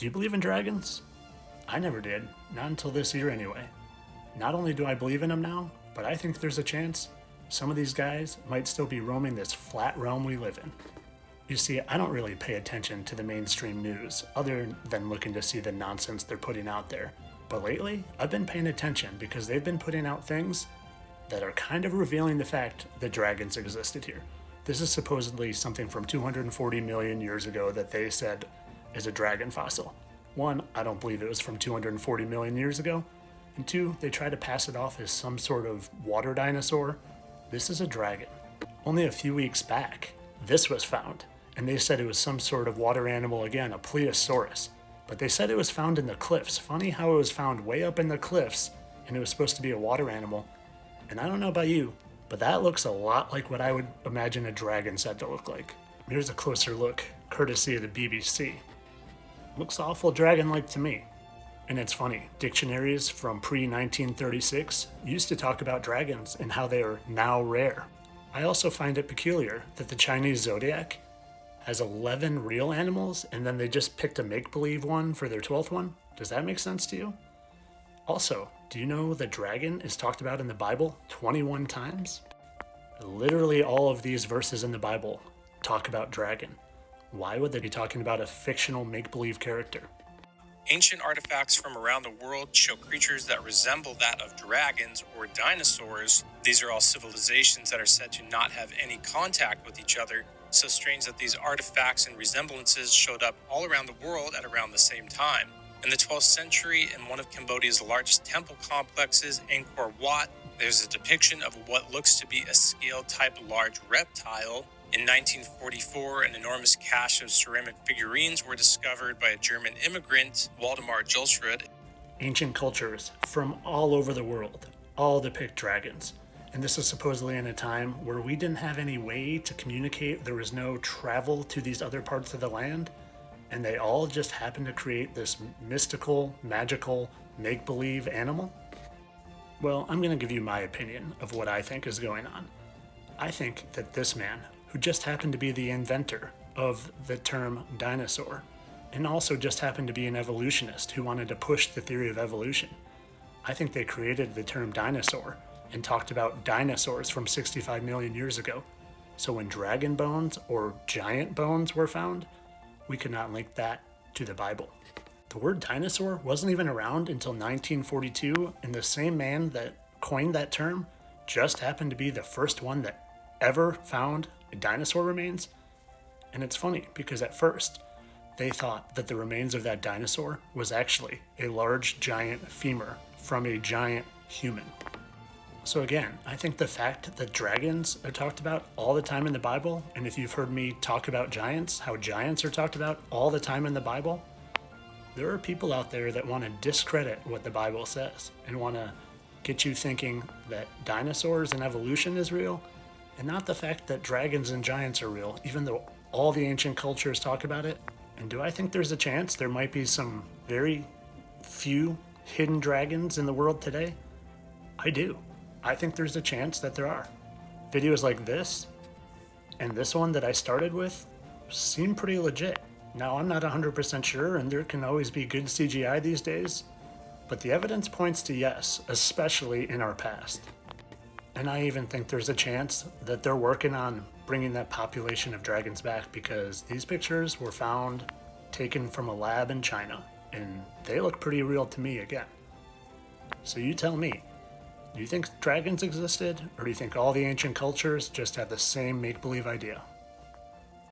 Do you believe in dragons? I never did, not until this year anyway. Not only do I believe in them now, but I think there's a chance some of these guys might still be roaming this flat realm we live in. You see, I don't really pay attention to the mainstream news other than looking to see the nonsense they're putting out there. But lately, I've been paying attention because they've been putting out things that are kind of revealing the fact that dragons existed here. This is supposedly something from 240 million years ago that they said is a dragon fossil. One, I don't believe it was from 240 million years ago. And two, they try to pass it off as some sort of water dinosaur. This is a dragon. Only a few weeks back, this was found, and they said it was some sort of water animal again, a plesiosaurus. But they said it was found in the cliffs. Funny how it was found way up in the cliffs, and it was supposed to be a water animal. And I don't know about you, but that looks a lot like what I would imagine a dragon said to look like. Here's a closer look, courtesy of the BBC. Looks awful dragon-like to me. And it's funny, dictionaries from pre-1936 used to talk about dragons and how they are now rare. I also find it peculiar that the Chinese zodiac has 11 real animals and then they just picked a make-believe one for their 12th one. Does that make sense to you? Also, do you know the dragon is talked about in the Bible 21 times? Literally all of these verses in the Bible talk about dragon. Why would they be talking about a fictional make-believe character? Ancient artifacts from around the world show creatures that resemble that of dragons or dinosaurs. These are all civilizations that are said to not have any contact with each other, so strange that these artifacts and resemblances showed up all around the world at around the same time. In the 12th century, in one of Cambodia's largest temple complexes, Angkor Wat, there's a depiction of what looks to be a scale-type large reptile. In 1944, an enormous cache of ceramic figurines were discovered by a German immigrant, Waldemar Julsrud. Ancient cultures from all over the world all depict dragons. And this is supposedly in a time where we didn't have any way to communicate. There was no travel to these other parts of the land. And they all just happened to create this mystical, magical, make-believe animal. Well, I'm going to give you my opinion of what I think is going on. I think that this man, who just happened to be the inventor of the term dinosaur, and also just happened to be an evolutionist who wanted to push the theory of evolution. I think they created the term dinosaur and talked about dinosaurs from 65 million years ago. So when dragon bones or giant bones were found, we could not link that to the Bible. The word dinosaur wasn't even around until 1942, and the same man that coined that term just happened to be the first one that ever found dinosaur remains. And it's funny because at first they thought that the remains of that dinosaur was actually a large giant femur from a giant human. So again, I think the fact that dragons are talked about all the time in the Bible, and if you've heard me talk about giants, how giants are talked about all the time in the Bible, there are people out there that want to discredit what the Bible says and want to get you thinking that dinosaurs and evolution is real, and not the fact that dragons and giants are real, even though all the ancient cultures talk about it. And do I think there's a chance there might be some very few hidden dragons in the world today? I do. I think there's a chance that there are. Videos like this and this one that I started with seem pretty legit. Now, I'm not 100% sure, and there can always be good CGI these days, but the evidence points to yes, especially in our past. And I even think there's a chance that they're working on bringing that population of dragons back, because these pictures were found taken from a lab in China, and they look pretty real to me again. So you tell me, do you think dragons existed, or do you think all the ancient cultures just had the same make-believe idea?